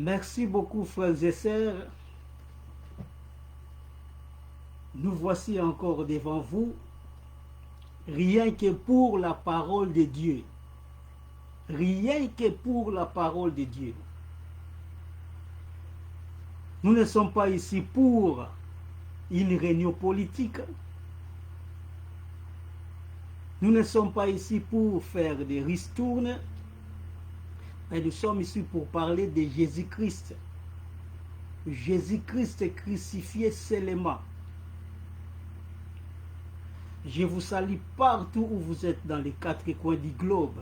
Merci beaucoup, frères et sœurs. Nous voici encore devant vous, rien que pour la parole de Dieu. Rien que pour la parole de Dieu. Nous ne sommes pas ici pour une réunion politique. Nous ne sommes pas ici pour faire des ristournes, mais nous sommes ici pour parler de Jésus-Christ. Jésus-Christ crucifié seulement. Je vous salue partout où vous êtes dans les quatre coins du globe.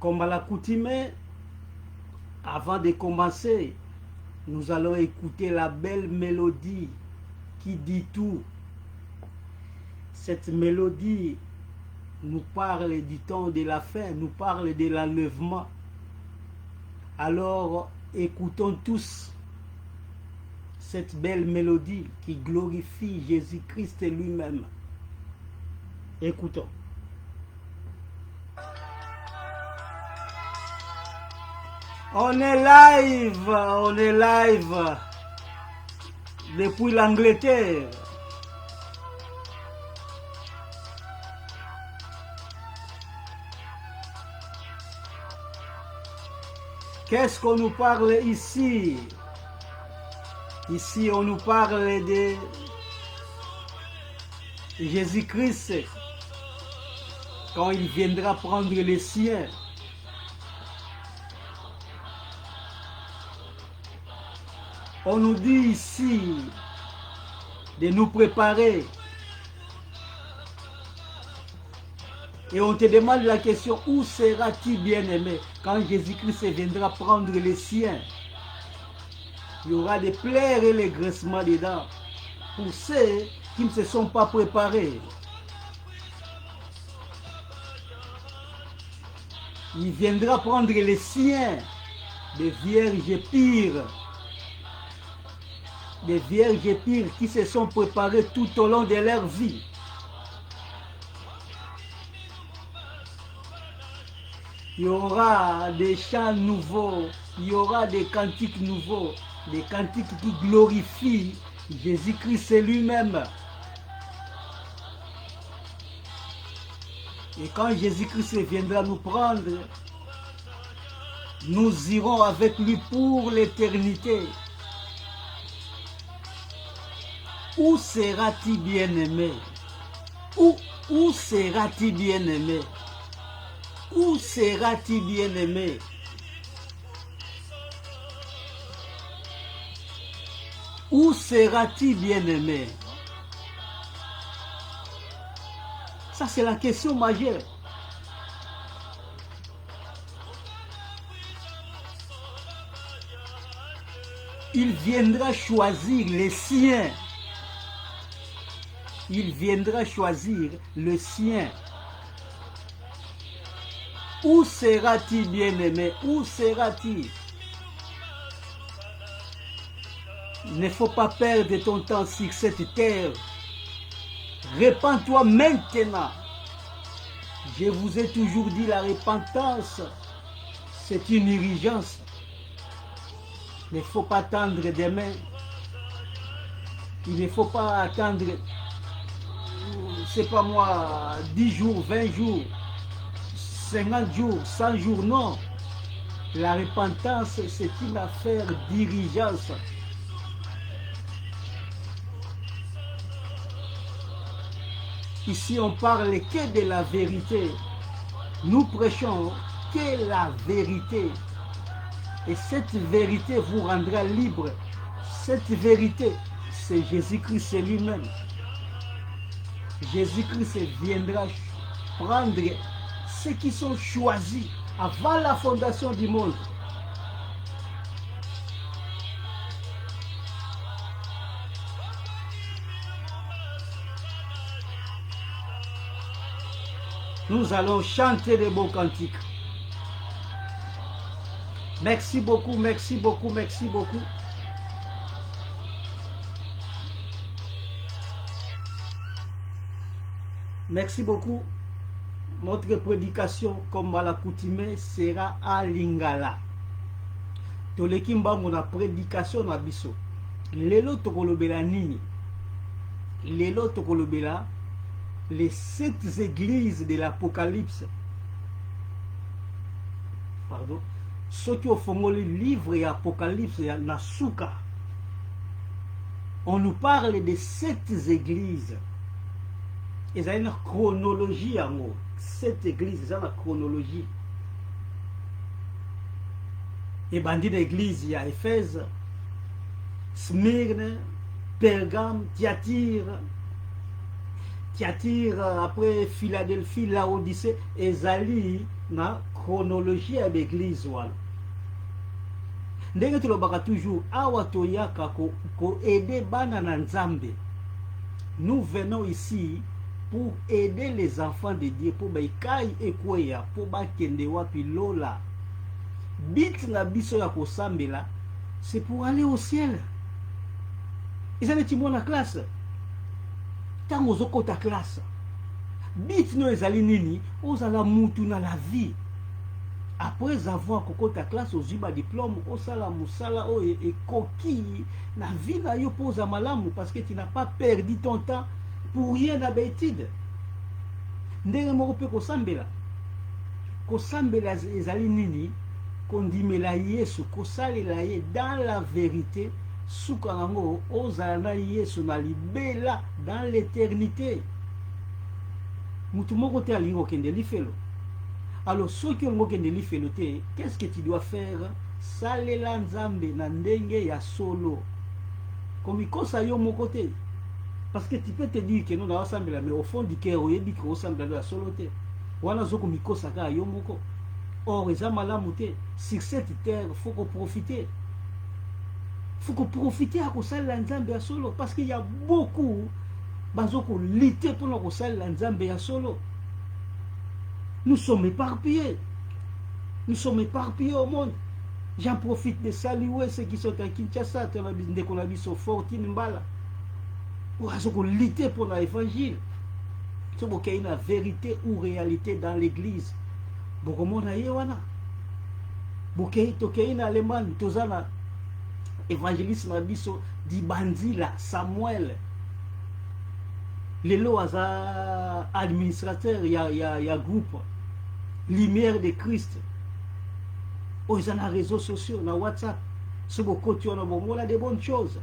Comme à l'accoutumée, avant de commencer, nous allons écouter la belle mélodie qui dit tout. Cette mélodie nous parle du temps de la fin, nous parle de l'enlèvement. Alors, écoutons tous cette belle mélodie qui glorifie Jésus-Christ lui-même. Écoutons. On est live depuis l'Angleterre. Qu'est-ce qu'on nous parle ici? Ici, on nous parle de Jésus-Christ quand il viendra prendre les siens. On nous dit ici de nous préparer. Et on te demande la question, où seras-tu bien-aimé quand Jésus-Christ viendra prendre les siens? Il y aura des pleurs et les graissements dedans pour ceux qui ne se sont pas préparés. Il viendra prendre les siens, des vierges pires. Des vierges pires qui se sont préparées tout au long de leur vie. Il y aura des chants nouveaux, il y aura des cantiques nouveaux, des cantiques qui glorifient Jésus-Christ lui-même. Et quand Jésus-Christ viendra nous prendre, nous irons avec lui pour l'éternité. Où seras-tu bien-aimé? Où seras-tu bien-aimé? Où seras-tu bien-aimé? Où seras-tu bien-aimé? Ça, c'est la question majeure. Il viendra choisir les siens. Il viendra choisir le sien. Où seras-tu bien-aimé? Où seras-tu? Il ne faut pas perdre ton temps sur cette terre. Repens-toi maintenant. Je vous ai toujours dit, la repentance, c'est une urgence. Il ne faut pas attendre demain. Il ne faut pas attendre, c'est pas moi, 10 jours, 20 jours, 50 jours, 100 jours, non. La repentance, c'est une affaire d'urgence. Ici, on parle que de la vérité. Nous prêchons que la vérité. Et cette vérité vous rendra libre. Cette vérité, c'est Jésus-Christ lui-même. Jésus-Christ viendra prendre ceux qui sont choisis avant la fondation du monde. Nous allons chanter des beaux cantiques. Merci beaucoup, merci beaucoup, merci beaucoup. Merci beaucoup. Notre prédication, comme à l'accoutumée, sera à Lingala. toleki mbango na prédication na biso. Lelo tokolobela nini? Lelo tokolobela les 7 églises de l'Apocalypse. Pardon. Ceux qui ont formé le livre et Apocalypse na suka. On nous parle de 7 églises. Et ça a une chronologie en haut. 7 églises, ça a une chronologie. Et bandit d'église, il y a Éphèse, Smyrne, Pergame, Thyatire, après Philadelphie, Laodicée, et Zali, na chronologie à l'église. Ndenge tulobaka toujours, awa toyaka ko aider bana na nzambe. Nous venons ici pour aider les enfants de Dieu, pour baikayi ekweya, pour bakende wapi lola. Bit na biso ya kosambela, c'est pour aller au ciel. Et ça n'est pas la classe. Tant aux autres ta classe. Bit no ezali nini, ozala mutu na la vie. Après avoir kokota classe aux iba diplôme, osala musala o et coquille, la vie na yo pose à malamu parce que tu n'as pas perdu ton temps pour rien d'habitude. Ndenge moko pe kosambela. Kosambela ezali nini? Kondimela Yesu, kosalela ye dans la vérité, sukango ozala Yesu na libela dans l'éternité. Mutu moko te alingo kende lifelo. Alors ceux qui ont kende lifelo te, qu'est-ce que tu dois faire? Salela nzambe na ndenge ya solo. Comme ikosa yo moko te. Parce que tu peux te dire que nous na osambela, mais au fond du cœur oyebi ko osambela ya solo te. Wana zoko mikosa ka yo moko. Or, les amalamoute, sur cette terre, il faut qu'on profite. Il faut qu'on profite à cause de l'Anzambé solo. Parce qu'il y a beaucoup de lutter pour nous cause de l'Anzambé solo. Nous sommes éparpillés. Nous sommes éparpillés au monde. J'en profite de saluer ceux qui sont à Kinshasa, dès qu'on a vu sur Fortine Mbala. Pour lutter pour l'évangile. C'est pour qu'il y ait une vérité ou réalité dans l'église. Bokomona yewana bokei tokei na Allemagne tozana évangéliste na biso di bandila Samuel lelo aza administrateur ya groupe Lumière de Christ oza na réseaux sociaux na WhatsApp ce bokoti ona bomona de bonnes choses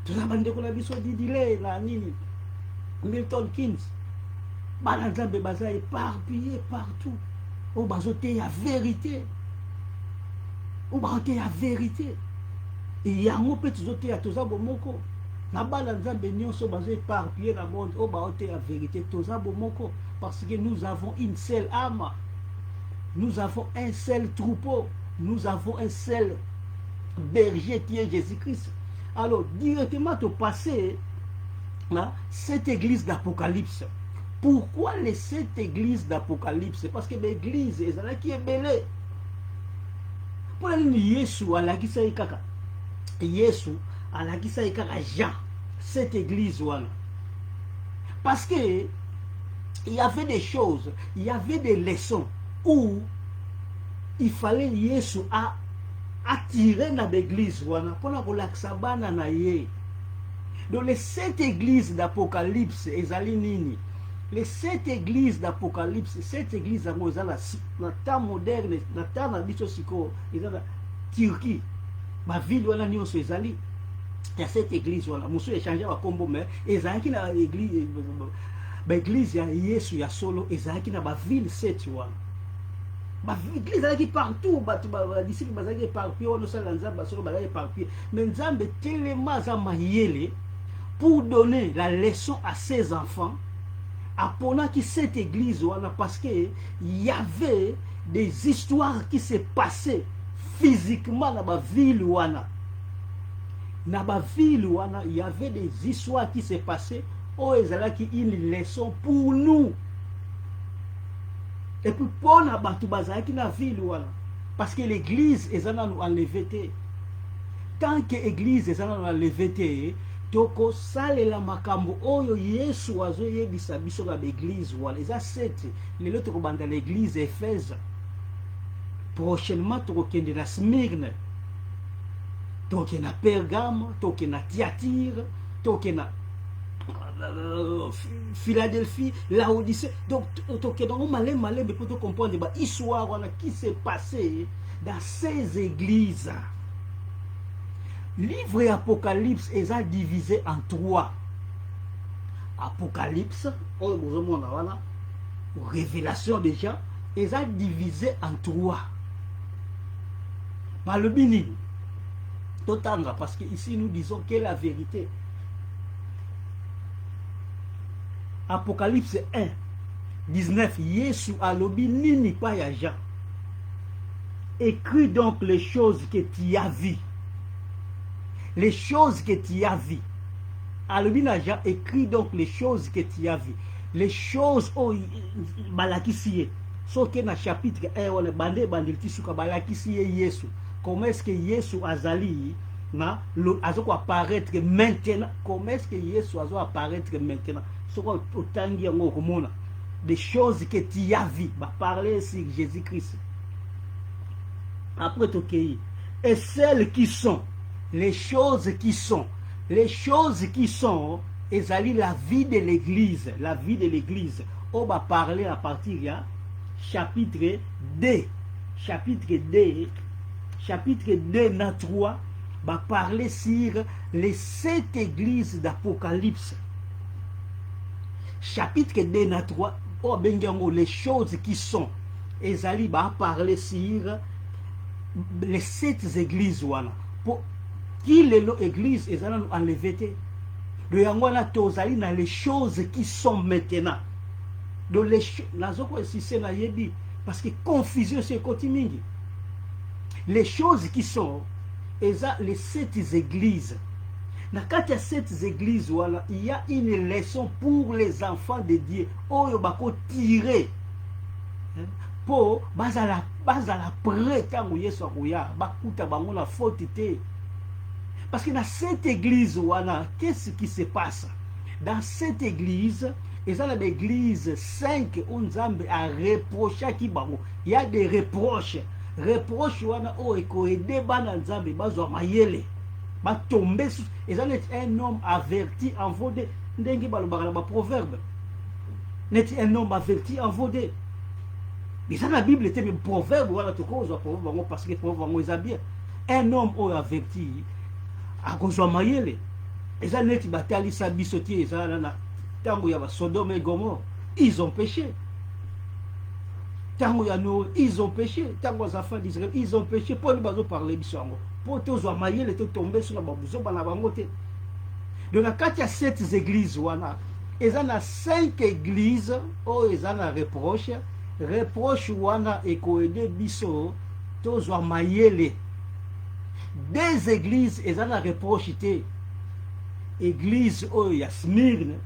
tozana bandeko na biso didile na nini Milton Keynes bana nzambe baza éparpillé partout. Ou bazote ya vérité. Ou bazote ya vérité. Et yango pe tuzote ya toza bomoko. Na bala nzambe nyonso bazo éparpillé na monde. Ou bazote ya vérité toza bomoko. Parce que nous avons une seule âme. Nous avons un seul troupeau. Nous avons un seul berger qui est Jésus-Christ. Alors directement au passé, cette église d'Apocalypse. Pourquoi les 7 églises d'Apocalypse? Parce que l'église est là qui est belle. Pour la ligne Yesu à la qui s'est kaka. Yesu à la qui s'est kaka Jean. Cette église voilà. Parce que il y avait des choses, il y avait des leçons où il fallait Yesu à attirer dans l'église voilà pour la relaxabana na ye. Donc les 7 églises d'Apocalypse ezali nini? Les 7 églises d'Apocalypse, 7 églises dans le temps moderne, dans le temps de la Turquie, ma ville, il y a 7 églises, je vais changer ma combo, mais il y a une église, l'église, il y a Yesu, il y a Solo, il y a une ville 7. L'église est partout, les disciples sont éparpillés, on est éparpillés, mais Nzambe tellement pour donner la leçon à ses enfants. Apprenant que cette église, parce qu'il y avait des histoires qui se passaient physiquement dans la ville. Dans la ville, il y avait des histoires qui se passaient. Oh, il y a une leçon pour nous. Et puis, pour nous, dans la ville, parce que l'église est enlevée. Tant que l'église est enlevée, toko salela makambo oyo Yesu azoyebisa biso na l'église wala eza 7 lelo toko banda l'église Éphèse prochainement toko kende na Smyrne toke na Pergame, toke na Thyatire, toke na Philadelphie, Laodicée. Donc toke dans malin mais pour comprendre bah histoire qui s'est passé dans ces églises. Livre et Apocalypse est divisé en 3. Apocalypse, révélation déjà, est divisé en 3. Par le bini, parce que ici nous disons que la vérité. Apocalypse 1, 19, Yesu alobi nini pa ya Jean. Écris donc les choses que tu as vues. Les choses que tu as vues. Alobi na Jean, écris donc les choses que tu as vues. Les choses oh balakisiye. Soke na chapitre 1 on bande bandilti suka balakisiye Yesu. Comment est-ce que Yesu azali na azo apparaître maintenant? Comment est-ce que Yesu azo apparaître maintenant? Soko otangi yango komona des choses que tu as vues. Ba parler sur Jésus-Christ. Après tokei et celles qui sont, les choses qui sont, ezali la vie de l'église, la vie de l'église. On va parler à partir de chapitre 2, chapitre 2 na 3, va parler sur les 7 églises d'Apocalypse. Chapitre 2 na 3, oh bengango les choses qui sont, ezali va parler sur les 7 églises wana. Pour qui les églises ezali enlevé de yangwana tozali na les choses qui sont maintenant. Donc les nazoko si c'est na yebi parce que confusion c'est kotimingi. Les choses qui sont eza les 7 églises. Na kati ya 7 églises voilà, il y a une leçon pour les enfants de Dieu. Oyo bako tirer pour bazala prêt tango Yesu akoya bakuta bango na faute te. Parce que dans cette église, qu'est-ce qui se passe? Dans cette église, et dans l'église 5, on a reproché qui bango. Il y a des reproches. Reproches, on a aidé bana nzambe bazo mayele. Ba tomber et ça est un homme averti en vodé. Ndengi balobaka ba proverbe. N'est un homme averti en vodé. Mais ça la Bible était même proverbe voilà tout cause proverbe parce que proverbe est bien. Un homme averti akozwa mayele eza neti batali sa bisotie eza na tango ya Sodome et Gomorrhe, ils ont péché. Tango ya Noé, ils ont péché. Tango za enfants d'Israël, ils ont péché. Pour nous bazo parler bisango. Pour tozwa mayele to tomber sur la babuzo bana bango te. De la kati ya 7 églises wana, eza na 5 églises o eza na reproche wana ekoede biso tozwa mayele. 2 églises eza na reproche te. Église oh ya Smyrne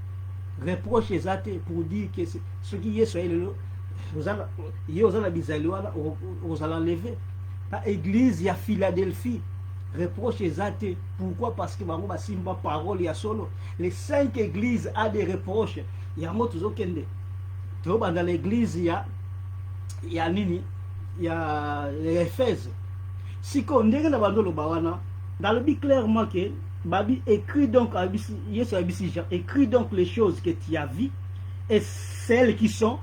reproche ezate pour dire que ce qui Yesu ayelo ozala bizali wana ozala lever. La église ya Philadelphie reproche ezate. Pourquoi? Parce que bango basimba parole ya solo. Les 5 églises a des reproches. Yango tozokende to dans l'église ya nini ya Éphèse. Si on ndenge na bandolo bawana dans le but clairement que babi écrit donc écrit donc les choses que tu as vues et celles qui sont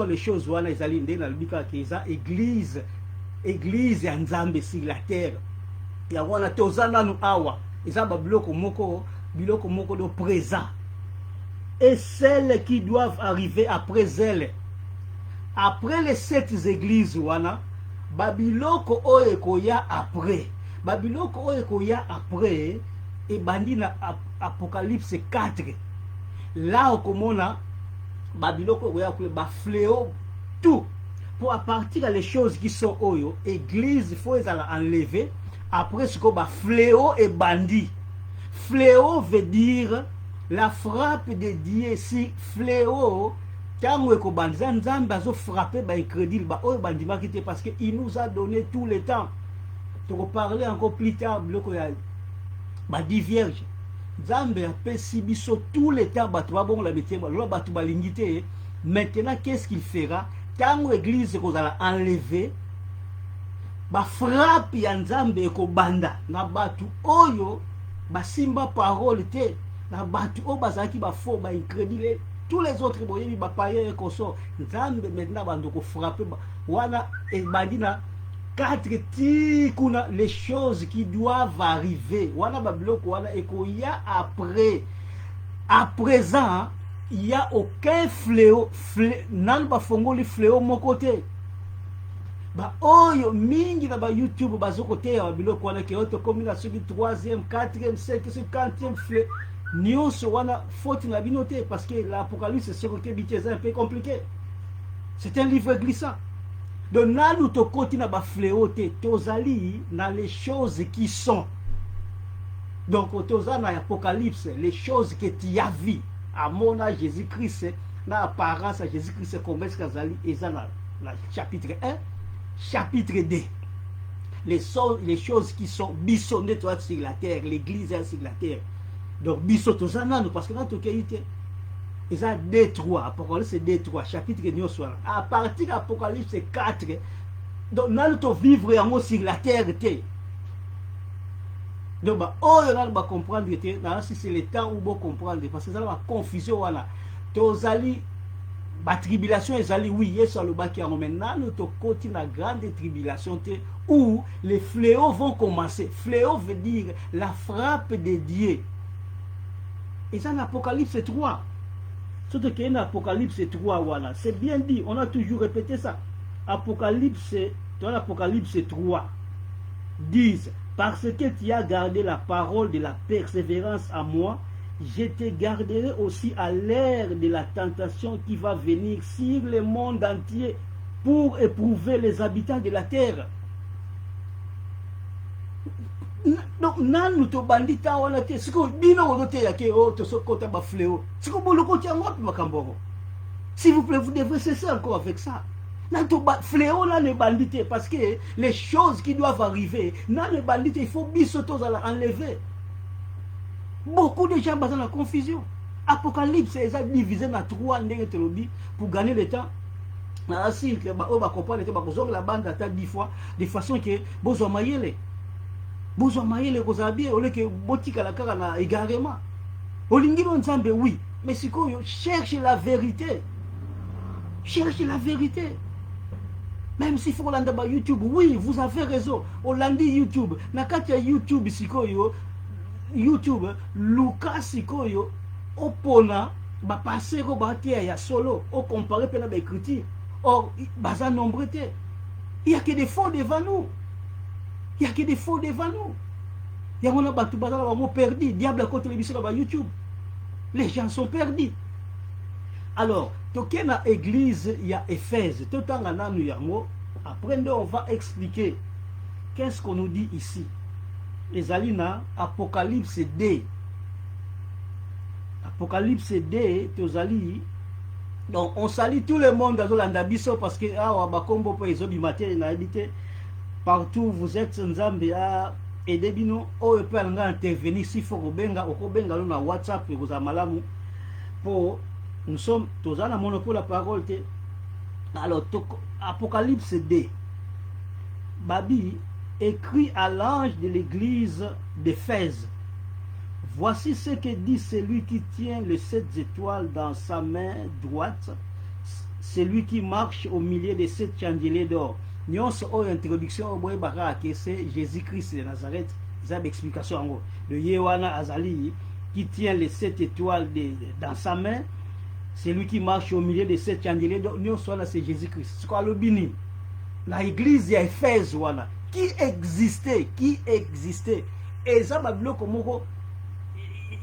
les choses wana ezali ndenge na le but que eza église ya Nzambe sur la terre. Ya wana tozana nu awa eza biloko moko de présent et celles qui doivent arriver après elles. Après les 7 églises wana babiloko oyo ekoya après. Babiloko oyo ekoya après et bandina Apocalypse 4. Là okomona babiloko oyo ekoya ba fléau tout. Pour à partir des choses qui sont oyo, église faut les enlever. Après ce que ba fléau et bandit. Fléau veut dire la frappe de Dieu. Si fléau tango eko banza nzambe azo frapper ba incrédule ba oyo bandima kité parce que il nous a donné tout le temps. Tu reparler encore plus tard bloko ya ba 10 vierges. Nzambe a pesi biso tout le temps ba ba bon la métier ba ba tu balingité. Maintenant qu'est-ce qu'il fera? Tango église kozala enlever ba frappe ya nzambe ekobanda na batu oyo basimba parole te, na batu oyo bazalaki ba faux ba incrédule, tous les autres boyebi ba païens ekoso nzambe maintenant bando ko frapper wana ebandi na 4 ti kuna les choses qui doivent arriver wana ba biloko wana ekoya après. À présent, il n'y a aucun fléau, nan ba fongoli fléau mon côté. Ba oyo mingi na ba YouTube bazo côté ya biloko wana ke auto combination du 3e, 4e, 5e, 50e fléau. Nyonso wana faute na binoté parce que l'Apocalypse c'est un peu compliqué. C'est un livre glissant. Donc nalu to côté na ba fléau te tozali na les choses qui sont. Donc, dans l'Apocalypse, les choses que tu as vues à mon âge Jésus-Christ, dans l'apparence à Jésus-Christ, comme est-ce qu'ils allaient, et dans le chapitre 1, chapitre 2. Les choses qui sont bissonnées sur la terre, l'église est sur la terre. Donc, bissonnées, parce que là, tu as été. Ils ont D3, Apocalypse D3, chapitre 9, à partir de l'Apocalypse 4, donc, nous vivre sur la terre. Donc, oh, on va comprendre si c'est le temps où on comprendre parce que ça va confusion voilà. Tozali la tribulation ezali oui, yes sur le bas qui maintenant nous côté la grande tribulation où les fléaux vont commencer. Fléau veut dire la frappe de Dieu. Et ça l'Apocalypse 3. Surtout qu'il y a l'Apocalypse 3 voilà, c'est bien dit, on a toujours répété ça. Apocalypse, dans l'Apocalypse 3 disent parce que tu as gardé la parole de la persévérance à moi, je te garderai aussi à l'ère de la tentation qui va venir sur le monde entier pour éprouver les habitants de la terre. Donc, nan nous te bandit ta wana te, siko bino wote yake o to sokota ba fléau. Siko boloko ti ngop makamboro. S'il vous plaît, vous devrez cesser encore avec ça. Fléau là les bandits parce que les choses qui doivent arriver dans les bandits il faut bisotos à enlever. Beaucoup de gens basent dans la confusion. Apocalypse est divisé en 3 pour gagner le temps. Ainsi que on va comprendre que besoin la bande attaque 10 fois de façon que besoin mayele kozabie ole que botika la kara na égarement. Olingiro nzambe oui, mais si qu'on cherche la vérité. Cherche la vérité. Même s'il faut l'anda ba YouTube, oui, vous avez raison. Olandi YouTube, nakati ya YouTube sikoyo, YouTube, Lucas sikoyo, opona, ba passer ko ba tia ya solo, au comparer pena ba écriture. Or, baza nombreté. Il y a que des faux devant nous. Il y a que des faux devant nous. Il y a un batu baza ba mo perdu, diable à côté l'émission ba YouTube. Les gens sont perdus. Alors, toke na église il y a Éphèse, après on va expliquer qu'est-ce qu'on nous dit ici. Les alina Apocalypse D. Apocalypse D, tozali. Donc on salue tout le monde dans l'andabiso parce que bakombo po ezobi matin na habité partout vous êtes nzambe a aider bino o peut intervenir si faut obenga na WhatsApp vous amalamu pour nous sommes tous à la monopole la parole. Alors, Apocalypse D. Babi écrit à l'ange de l'église d'Éphèse. Voici ce que dit celui qui tient les 7 étoiles dans sa main droite, celui qui marche au milieu des 7 chandeliers d'or. Nous avons une introduction au que c'est Jésus-Christ de Nazareth. C'est une explication de Yewana Azali qui tient les 7 étoiles dans sa main. C'est lui qui marche au milieu de 7 chandeliers. Nous sommes là, c'est Jésus-Christ. C'est quoi le bini? L'église d'Éphèse, qui existait. Et ça m'a bloqué comme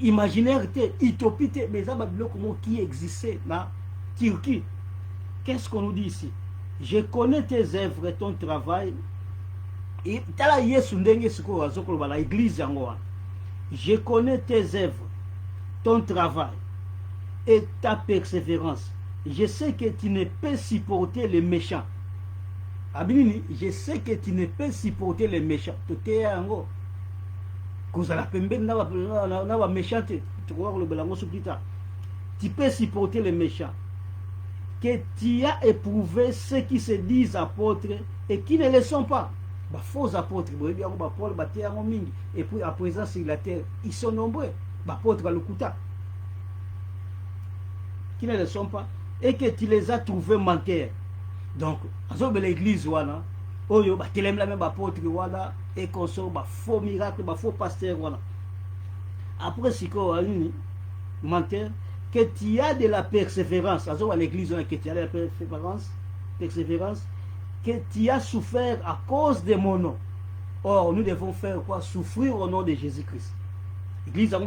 imaginaire, utopie, mais ça m'a bloqué comme qui existait dans Turquie. Qu'est-ce qu'on nous dit ici? Je connais tes œuvres et ton travail. Et je connais tes œuvres, ton travail et ta persévérance. Je sais que tu ne peux supporter les méchants. Abini, je sais que tu ne peux supporter les méchants. Tu es un gros. Tu peux supporter les méchants. Que tu as éprouvé ceux qui se disent apôtres et qui ne le sont pas. faux apôtres, Paul, et puis à présent sur la terre, ils sont nombreux, apôtres à l'Okuta, qui ne le sont pas, et que tu les as trouvés menteurs. Donc, à l'église, voilà, oyo, tu l'aimes la même apôtre, voilà, et qu'on sort, faux miracle, faux pasteur, voilà. Après, c'est quoi, menteur, que tu as de la persévérance, à l'église, que tu as de la persévérance, que tu as souffert à cause de mon nom. Or, nous devons faire quoi? Souffrir au nom de Jésus-Christ. L'église,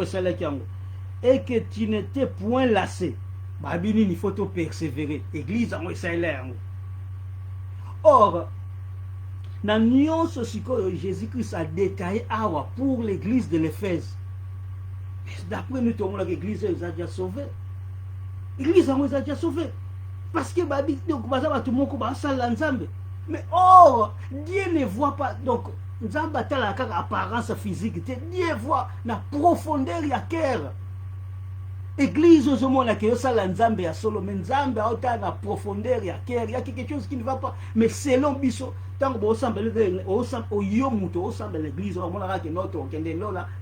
et que tu n'étais point lassé. Il faut te persévérer. L'église, or, dans nuance Jésus-Christ a détaillé pour l'église de l'Éphèse. D'après nous, tout l'église a déjà sauvé. L'église a déjà sauvé. Parce que tout le monde mais or, Dieu ne voit pas. Donc, nous avons la apparence physique. Dieu voit la profondeur de cœur. L'église, au monde, qui est la Nzambe à solo, mais Nzambe a autant la profondeur de cœur. Il y a quelque chose qui ne va pas. Mais selon Bisso, tant que vous semble l'église,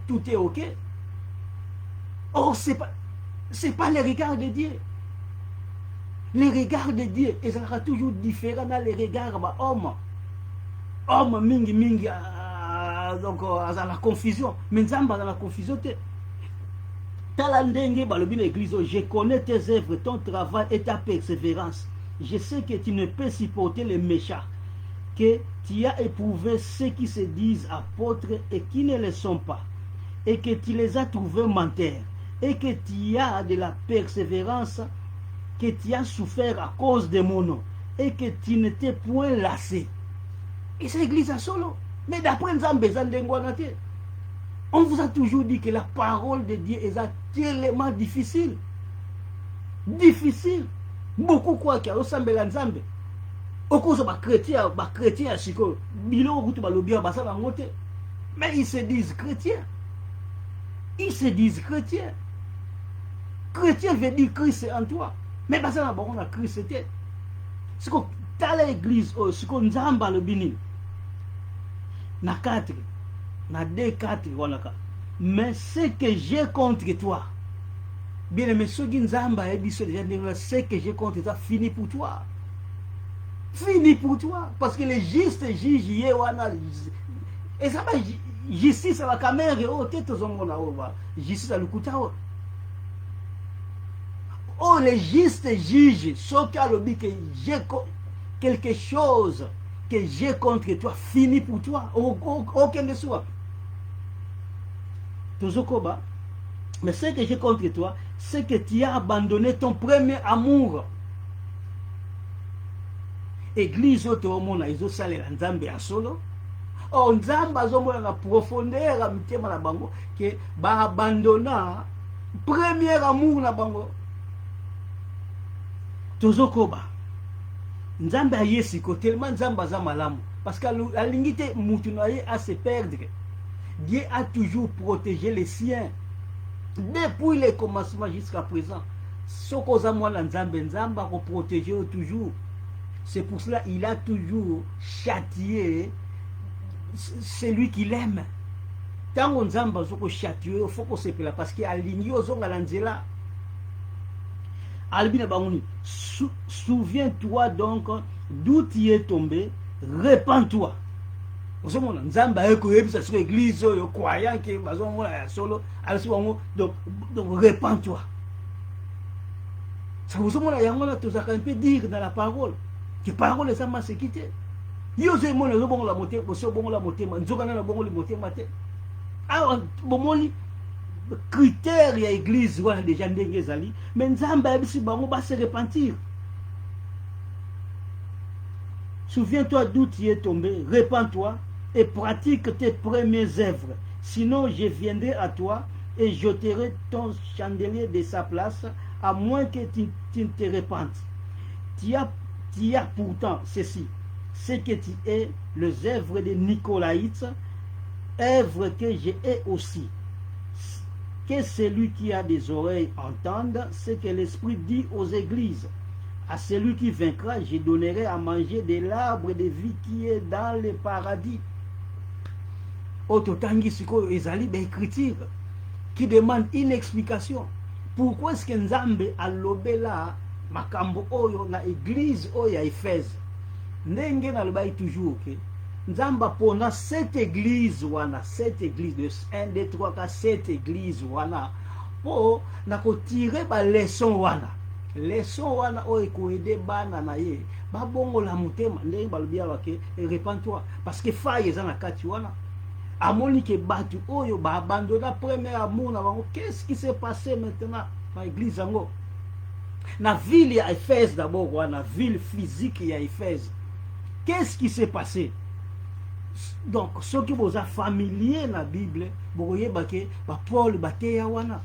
tout est ok. Or, ce n'est pas le regard de Dieu. Les regards de Dieu, ils seront toujours différents dans les regards de l'homme. Homme, mingi, donc, dans la confusion. Mais nous sommes dans la confusion. Je connais tes œuvres, ton travail et ta persévérance. Je sais que tu ne peux supporter les méchants, que tu as éprouvé ceux qui se disent apôtres et qui ne le sont pas, et que tu les as trouvés menteurs, et que tu as de la persévérance, que tu as souffert à cause de mon nom, et que tu n'étais point lassé. Et c'est l'église à solo. Mais d'après on vous a toujours dit que la parole de Dieu est tellement difficile. Difficile. Beaucoup quoi qu'il y a au Sambela Nzambe. Au cause de chrétiens, à Chico, mais ils se disent chrétiens. Ils se disent chrétiens. Chrétien veut dire Christ est en toi. Mais parce que on a Christ c'était. C'est que dans l'église, c'est que Nzamba le bini. Na 4, na 2, 4, voilà. Mais ce que j'ai contre toi, bien aimé, ce qui Nzamba a dit, ce que j'ai contre toi, fini pour toi. Fini pour toi. Parce que les justes juges, et ça va, justice à la caméra, justice à l'Okuta. Oh, les justes juges, sauf qu'à l'objet que j'ai quelque chose que j'ai contre toi, fini pour toi, aucun de soi. Mais ce que j'ai contre toi, c'est que tu as abandonné ton premier amour. Église au monde, ils ont salé la Nzambe à solo. Oh, Nzambe a zomo la profondeur à mitema la bango, que ba abandonna premier amour na bango. Tozokoba Nzambe a yesiko tellement Nzambe a malamu parce que la lingité mutunaye a se perdre. Dieu a toujours protégé les siens depuis le commencement jusqu'à présent. Sokoza mwana Nzambe Nzambe a protégé toujours. C'est pour cela qu'il a toujours châtié celui qu'il aime. Tant qu'on Nzambe a châtié, il faut qu'on se pèle parce qu'il a aligné aux ongles à l'anzela. Albina Bangouni, souviens-toi donc d'où tu es tombé, répands-toi. Vous savez, Nzamba a écouté sur l'église, le croyant qui est solo, donc répands-toi. Ça vous savez, il y a un peu dire dans la parole, que la parole est sama séquité. Yo c'est mon le bon la montée, c'est bon la montée, nzokana la bon le montée maté. Alors, bon critères ya église wana déjà ndenge ezali mais Nzambe abisi bango ba se repentir. Souviens-toi d'où tu es tombé, répands-toi et pratique tes premières œuvres, sinon je viendrai à toi et j'ôterai ton chandelier de sa place, à moins que tu ne te répandes. Tu as pourtant ceci, c'est que tu es les œuvres de Nicolaïtes, œuvres que j'ai aussi. Que celui qui a des oreilles entende ce que l'Esprit dit aux églises. À celui qui vaincra, je donnerai à manger de l'arbre de vie qui est dans le paradis. Ototangi siko ezali ba écriture qui demande une explication. Pourquoi est-ce que Nzambe alobela makambo oyo na église oyo ya Éphèse? Ndenge na lobai toujours que Nzamba pona cette église wana, cette église de 1, 2, 3, 4, cette église wana po na ko tirer ba leçon wana. Leçon wana oyo ko aider bana na ye. Ba bongo la mutema ndenge balobia wake repens-toi parce que faille eza na kati wana. Amoni ke batu oyo ba abandonna premier amour na bango. Qu'est-ce qui s'est passé maintenant dans l'église yango? Na ville ya Éphèse d'abord wana, ville physique ya Éphèse. Qu'est-ce qui s'est passé? Donc ceux qui vous a familier na Bible, boye bake ba Paul bateya wana.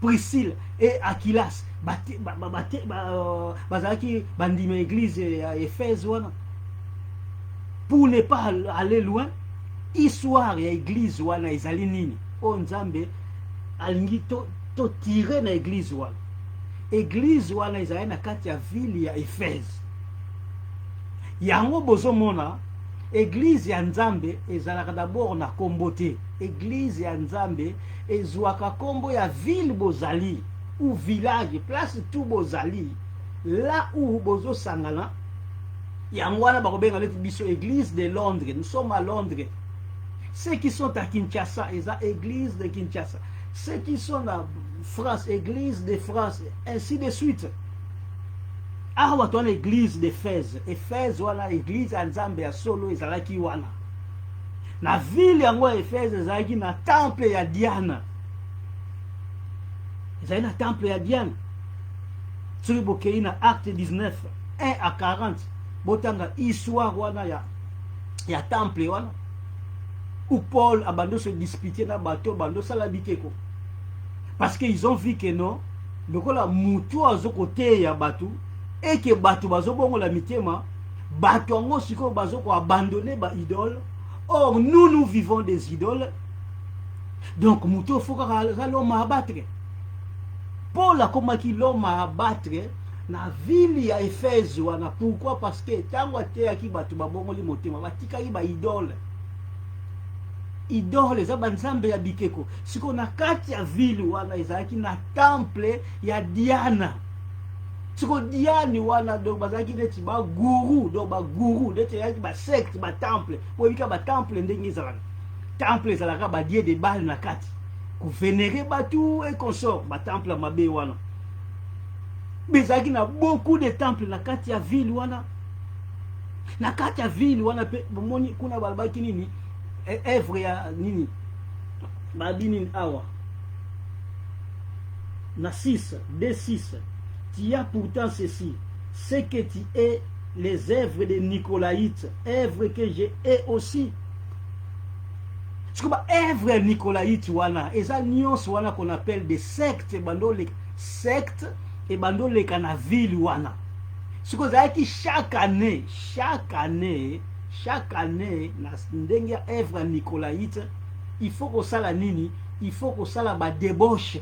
Priscille et Aquilas bazaki bandima église ya Éphèse wana. Pour ne pas aller loin, histoire ya église wana ezali nini? O Nzambe alingi to tirer na église wana. Église wana ezali na kati ya ville ya Éphèse. Yango bozomona église ya Nzambe ezalaka d'abord na kombo te. Église ya Nzambe ezwaka kombo ya ville bozali ou village, place tout bozali, là où bozo sangana. Yango wana bakobenga leti biso église de Londres. Nous sommes à Londres. Ceux qui sont à Kinshasa, ils ont église de Kinshasa. Ceux qui sont à France, église de France, ainsi de suite. Ah, on a l'église d'Éphèse. Éphèse, voilà, église à Nzambe ya solo, ezalaki wana. Na ville yango Éphèse, ezalaki na temple ya Diana. Ezalaki na temple ya Diana. Soki bokei na acte 19, 1 à 40. Botanga histoire wana ya temple wana. Où Paul a bando se disputer na bateau, bando sala bikeko. Parce qu'ils ont vu que non, donc la mutu azo côté ya bateau, et que bateau bazo bongo la mitema, bateau ngo siko bazo ko abandonner ba idole. Or nous vivons des idoles. Donc mutu faut que l'homme abattre. Paul a commis l'homme à abattre na ville ya Éphèse wana. Pourquoi? Parce que tango te aki bateau ba bongo li motema, batika ba idole. Idole za banzambe ya bikeko. Siko na kati ya ville wana ezalaki na temple ya Diana. Siko Diane wana donc bazaki neti ba guru, donc ba guru neti yaki ba secte, ba temple. Po bika ba temple ndenge ezalaka. Temple ezalaka ba dieu de Baal na kati. Ko vénérer batu et consort ba temple mabe wana. Bezaki na beaucoup de temples na kati ya ville wana. Na kati ya ville wana pe bomoni kuna balbaki nini? Œuvre ya nini babini awa na 6 D6. Tu as pourtant ceci, c'est que tu es les œuvres de Nicolaïtes, œuvres que j'ai aussi. Ce que œuvre Nicolaïte wana eza nyonso wana qu'on appelle des sectes, bandole sectes et bandole kana ville wana. Ce que ça qui chaque année na ndenge ya œuvre Nicolaïte, il faut que ça la nini, il faut que ça la ba débauche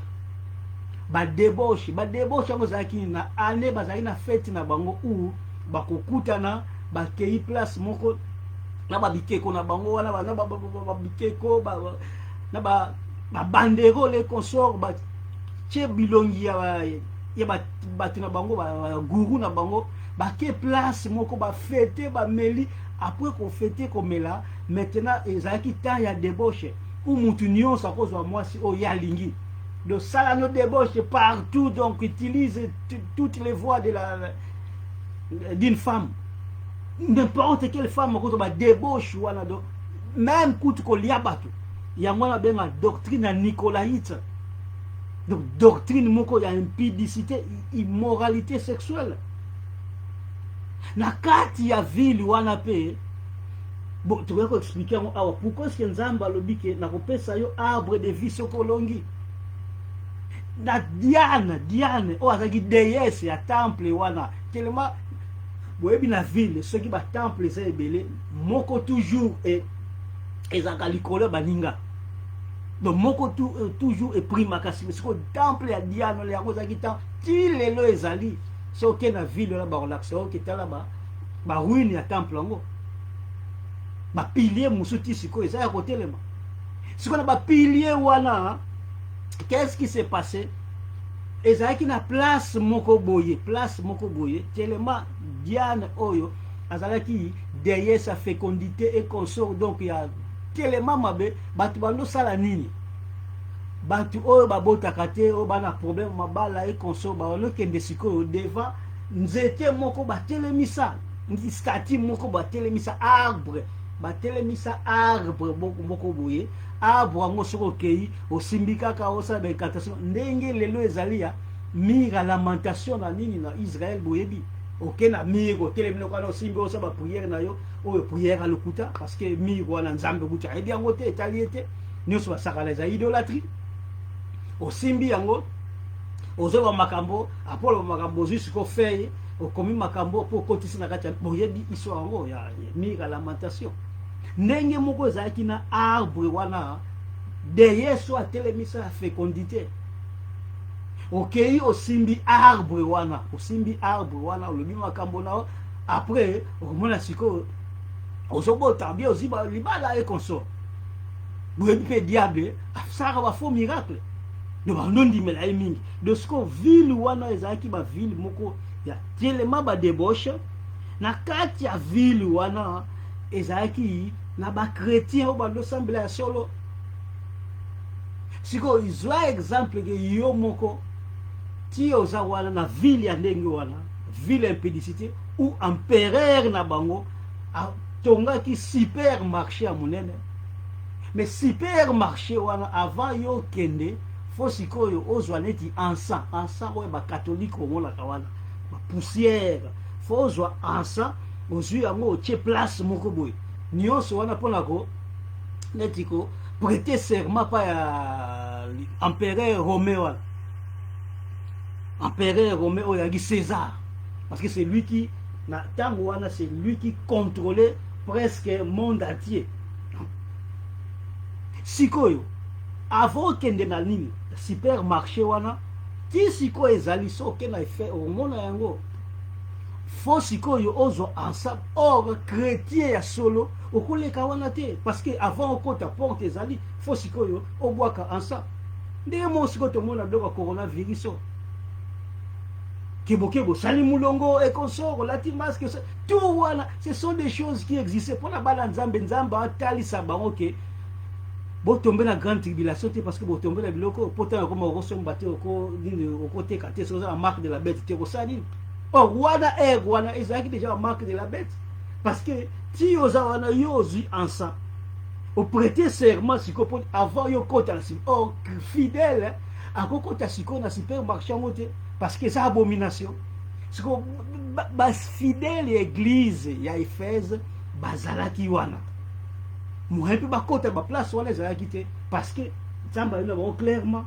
ngo zaki na année bazaki na fête na bango ou bakokutana bakei place moko na ba bikeko na bango wana ba bikeko na ba bandero les consorts ba che bilongi ya ba tina bango ba guru na bango ba ke place moko ba fête ba meli. Après qu'on fête comme là, maintenant ezaki temps ya débauche ou mutu nyonso akozwa mwasi o ya lingi. Donc ça la no débauche partout, donc utilise toutes les voies de d'une femme. N'importe quelle femme akozwa ba débauche wana donc même kutu ko lia batu. Yango na benga doctrine nicolaïte. Donc doctrine moko ya impudicité, immoralité sexuelle. Na kati ya ville wana pe bon tu vas expliquer awa pourquoi est-ce que Nzamba lobike na kopesa yo arbre de vie sokolongi na Diane o azaki déesse ya temple wana tellement boyebi na ville ceux qui ba temple c'est ebele moko toujours et ezaka likolo baninga donc moko toujours et prima kasi parce que temple ya Diane le yango zaki tant ti lelo ezali. C'est ok na ville là ba relaxer ok tala ba ruine ya temple ngo pilier musuti siko eza ya kotelema siko na pilier wana. Qu'est-ce qui s'est passé? Ezalaki na place moko boye tellement Diane oyo azalaki derrière sa fécondité et consort. Donc il y a tellement mabe batu bando sala nini batu oyo babotaka te oyo bana problème mabala et consort bano kende sikoyo devant nzete moko batelemisa stati moko batelemisa arbre moko boye arbre yango soki okei osimbi kaka osala baincantation ndenge lelo ezali ya mire ya lamentation na nini na Israël boyebi oke na mire otelemi lokana osimbi osala bapriere na yo oyo priere ya lokuta parce que mire wana nzambe kuta ayebi yango te etali ye te nyonso basakala eza idolâtrie osimbi yango ozoba makambo apolo makambo ozwi siko feye okomi makambo po kotisi na kati ya boyebi histoire yango ya mire ya lamentation ndenge moko ezalaki na arbre wana derrière so atelemisa ya fécondité okei osimbi arbre wana olobi makambo nao après okomona sikoyo ozobota bien oziba libala e consort boyebi mpe diable asalaka bafaux miracle de bandondimela ye mingi de siko ville wana ezalaki baville moko ya telema badebauche na kati ya ville wana ezalaki na bakretien oyo bandosambela ya solo sikoyo izwa exemple ke yo moko ti oza wana na ville ya ndenge wana ville impédicité ou empereur na bango atongaki supermarché ya monene mais supermarché wana avant yo kende fo sikoyo ozwa neti encens oyo bakatholike omonaka wana poussière fo ozwa encens ozwi yango otie place moko boye nyonso wana mpona ko neti ko prêter serment pa ya empereur romain wana empereur romain oyo yaki César parce que c'est lui qui na tango wana c'est lui qui contrôlait presque monde entier. Sikoyo avant kende na nini supermarché wana ti sikoyo ezali soke na effet omona yango fo sikoyo ozo ensemble or chrétien ya solo okoleka wana te parce que avant okota porte ezali fo sikoyo obwaka ensemble ndenge mo sikoyo tomona biloko ya coronavirus kebo sali mulongo et consort lati masque tout wana ce sont des choses qui existaient pour la bala nzambe atalisa bango ke botombe na grande tribulation te parce que botombe na biloko pourtant comme okosomba te okoteka te soza la marque de la bête te kosali or wana ezalaki déjà la marque de la bête parce que ti oza wana yo ozwi ensemble au prêter serment siko avant yo kota na or fidèle akokota siko na supermarché yango te parce que c'est abomination. C'est que bas fidèle église ya Éphèse bazalaki wana. Moi peu bakota ba place wana ezalaki te parce que Nzambe na bon clairement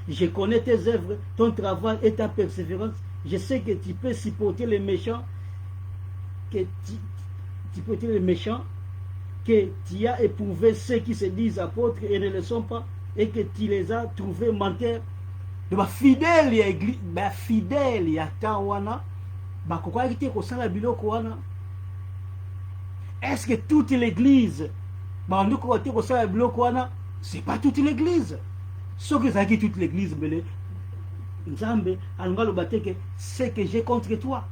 je connais tes œuvres, ton travail et ta persévérance. Je sais que tu peux supporter les méchants, que tu peux être les méchants, que tu as éprouvé ceux qui se disent apôtres et ne le sont pas, et que tu les as trouvés menteurs. De fidèle ya église fidèle ya temps wana bakokwaki te kosala biloko wana. Est-ce que toute l'église bandu ko te kosala biloko wana? C'est pas toute l'église. Ce que ça qui toute l'église belé Nzambe alonga lo bateke c'est que j'ai contre toi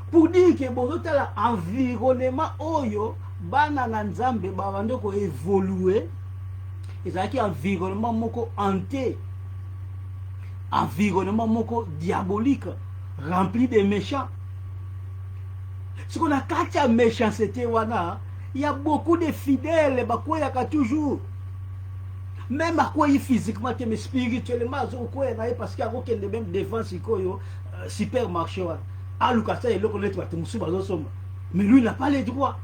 pour dire que bozotala environnement oyo bana na Nzambe bandu ko évoluer ezaki environnement moko hanté, environnement moko diabolique, rempli de méchants. Ce qu'on a quand il y a méchanceté, il y a beaucoup de fidèles, toujours. Même à quoi physiquement, mais spirituellement, parce qu'il y a aucun de même défense, supermarché. Ah, Lucas, il est mais lui n'a pas les droits.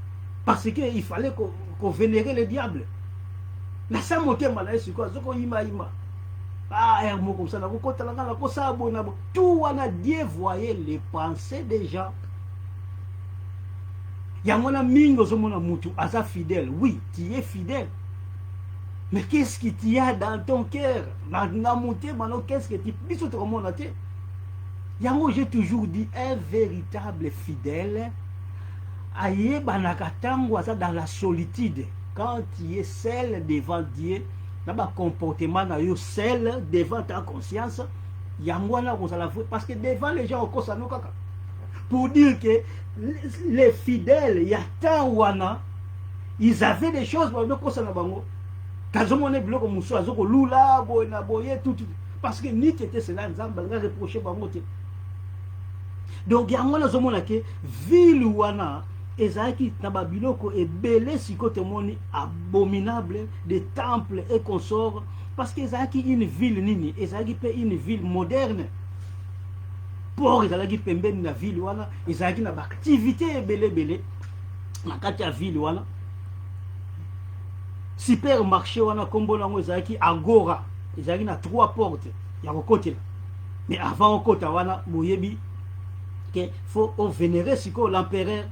Parce qu'il fallait qu'on vénérait le diable. La samoté malade, c'est quoi? Ah, comme ça, tout on a dévoyé les pensées des gens. Il y a mon ami, asa fidèle. Oui, tu es fidèle. Mais qu'est-ce qui t'y a dans ton cœur? Qu'est-ce que tu dis? J'ai toujours dit, un véritable fidèle ayeba nakatango aza dans la solitude quand tu es seul devant Dieu na ba comportement na yo seul devant ta conscience yango wana kozala vrai parce que devant les gens okosa no kaka pour dire que les fidèles ya temps wana ils avaient des choses ba kosa na bango kazomone biloko musu azoko lula boye na boye tout parce que ni était cela nzamba nga reprocher bango te. Donc yango na zomona ke ville wana ezaki na babiloko ebele sikote moni abominable des temples et consorts parce que ezaki une ville nini ezaki pe une ville moderne pour ezalaki pembeni na ville wana ezalaki na activité ebele na kati ya ville wana supermarché wana kombo nango ezalaki Agora ezalaki na 3 portes ya kokotela mais avant okota wana boyebi que faut vénérer siko l'empereur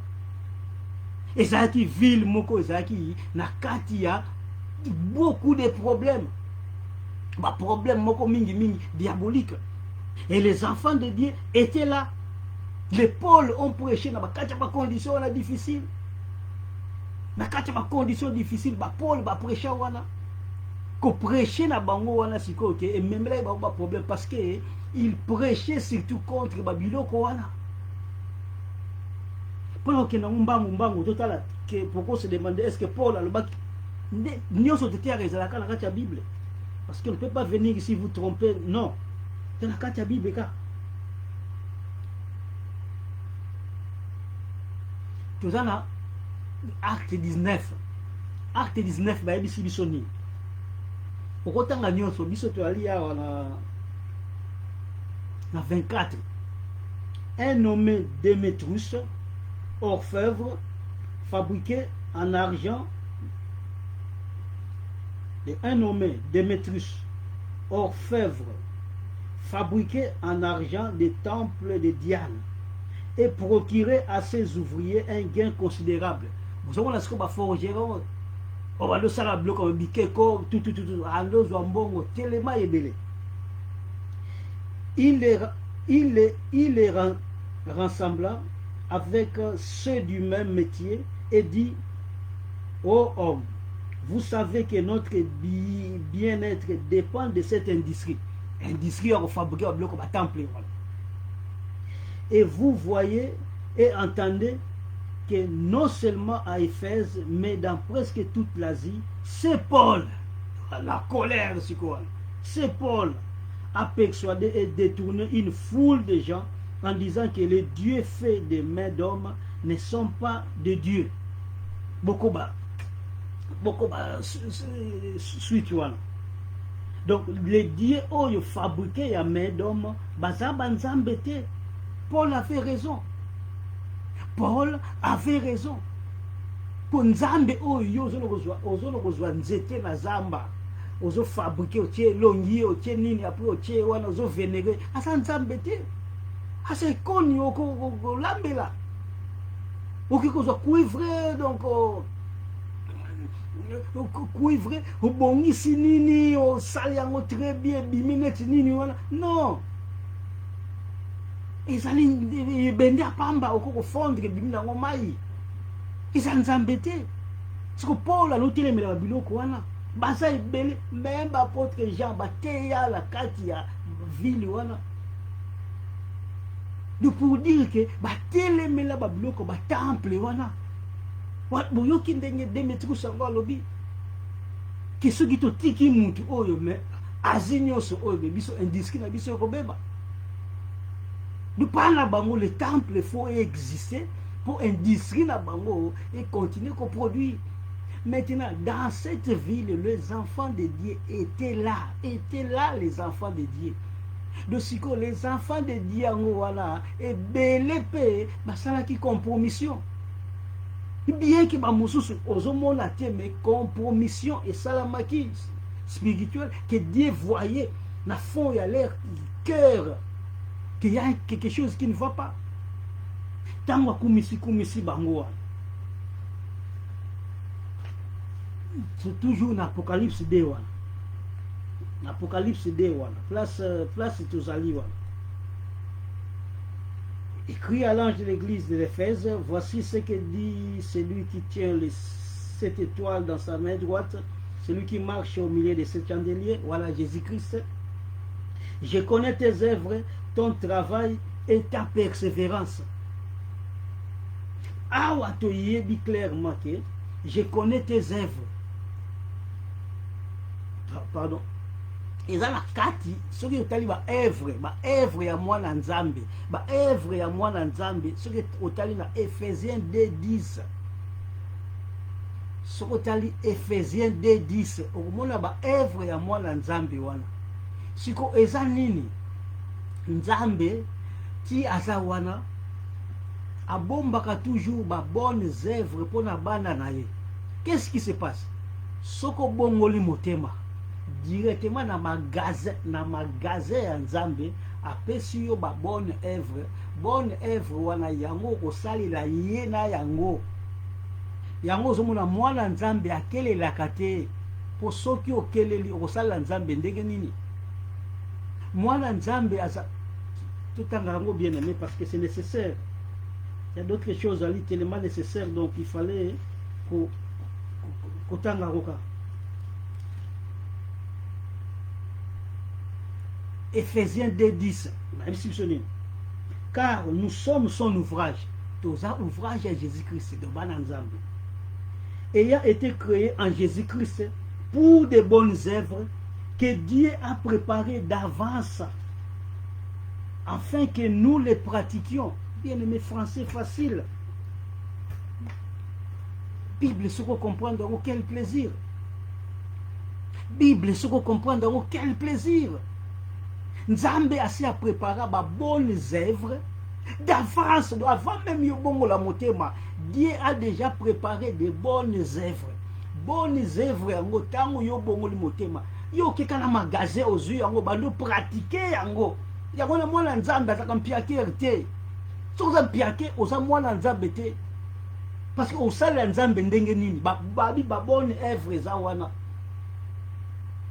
ezalaki ville moko ezalaki na kati ya beaucoup de problèmes ba problème moko mingi diabolique et les enfants de Dieu étaient là. Les pôles ont prêché na ba kati ba conditions wana difficiles na kati ba conditions difficiles ba pôle ba prêcher wana ko prêcher na bango wana siko ke et même là ba problème parce que il prêchait surtout contre ba biloko wana. Pendant que nous mbangu total que pourquoi se demander est-ce que Paul a le bac nous sommes été arrêtés à la Bible parce qu'on ne peut pas venir ici vous tromper non dans la Bible car tout ça là acte 19 ba ebisi bisoni okotanga nyonso biso to ali ya na 24 un nommé Démétrius orfèvre fabriqué en argent et un nommé Démétrius orfèvre fabriqué en argent des temples de Diane et procurer à ses ouvriers un gain considérable. Vous savez ce que va forger on va le sala bloc on biquet tout ando zwambongo tellement ebele il les rassembla avec ceux du même métier et dit ô homme, vous savez que notre bien-être dépend de cette industrie à fabriquer un bloc à temple. Et vous voyez et entendez que non seulement à Éphèse, mais dans presque toute l'Asie, c'est Paul, la colère, c'est Paul a persuadé et détourné une foule de gens en disant que les dieux faits des mains d'hommes ne sont pas de Dieu. Beaucoup suite. Donc les dieux ont fabriqué à main d'homme, Paul avait raison. Paul avait raison. Pour Nzambe oyo ozolozwa nzete na zamba ozo fabriquer otie longi otie nini après otie wana ozo vénérer asa Nzambe te asa koni oko lambela okikozwa cuivre donc cuivre obongisi nini osali yango très bien biminete nini wana non ezali bende apamba okoko fondre bimi nango mai eza Nzambe te siko Paul alotelemela biloko wana baza ebele même apôtre Jean bateya la kati ya ville wana de pour dire que batelemela babiloko batemple wana boyoki ndenge Démétrius yango alobi ke soki totiki mutu oyo me azi nyonso oyo biso indiscret na biso ekobeba de par la bango le temple faut exister pour industrie na bango et continuer qu'on produit. Maintenant dans cette ville les enfants de Dieu étaient là les enfants de Dieu de siko les enfants de Dieu yango wana et belé pe basala ki compromission bien que ba mususu ozomona te mais compromission et salamaki spirituel que Dieu voyait na fond ya leur cœur qu'il y a quelque chose qui ne va pas. Tango kumisi bango. C'est toujours l'Apocalypse de wana. L'Apocalypse de wana. Place tozali wana. Écrit à l'ange de l'église de l'Éphèse, voici ce que dit celui qui tient les 7 étoiles dans sa main droite, celui qui marche au milieu de 7 chandeliers, voilà Jésus-Christ. Je connais tes œuvres, ton travail et ta persévérance. Awa to yebi clairement que je connais tes œuvres. Pardon. Eza na kati soki otali ba œuvre ya mwana nzambe, ba œuvre ya mwana nzambe soki otali na Ephésiens 2:10. Soki otali Ephésiens 2:10 okomona ba œuvre ya mwana nzambe wana. Siko eza nini? Nzambe ti aza wana abombaka toujours ba bonnes œuvres pour na bana na ye. Qu'est-ce qui se passe? Soko bongoli motema directement na magasin ya nzambe apesi yo ba bonne œuvre wana yango kosalela ye na yango ozomona mwana nzambe akelelaka te po soki okeleli okosalela nzambe ndenge nini? Mwana nzambe aza totanga yango bien aimé parce que c'est nécessaire. Il y a d'autres choses à lire tellement nécessaires, donc il fallait kotanga roka. Ephésiens 2:10, car nous sommes son ouvrage, ouvrage à Jésus-Christ de Bananzambe, ayant été créé en Jésus-Christ pour de bonnes œuvres que Dieu a préparées d'avance afin que nous les pratiquions. Bien aimé, français facile. Bible, ce qu'on comprend, quel plaisir. Bible, ce qu'on comprend, quel plaisir. Nzambe asi a préparé ba bonnes œuvres d'avance, avant même yobongo la motema. Dieu a déjà préparé de bonnes œuvres. Bonnes œuvres yango tango yobongo li motema. Yo keka na magasin ozu yango bando pratiquer yango. Yango na mwana nzambe ataka mpiake te. Soza mpiake oza mwana nzambe te. Parce que osala nzambe ndenge nini babi ba bonne œuvre za wana.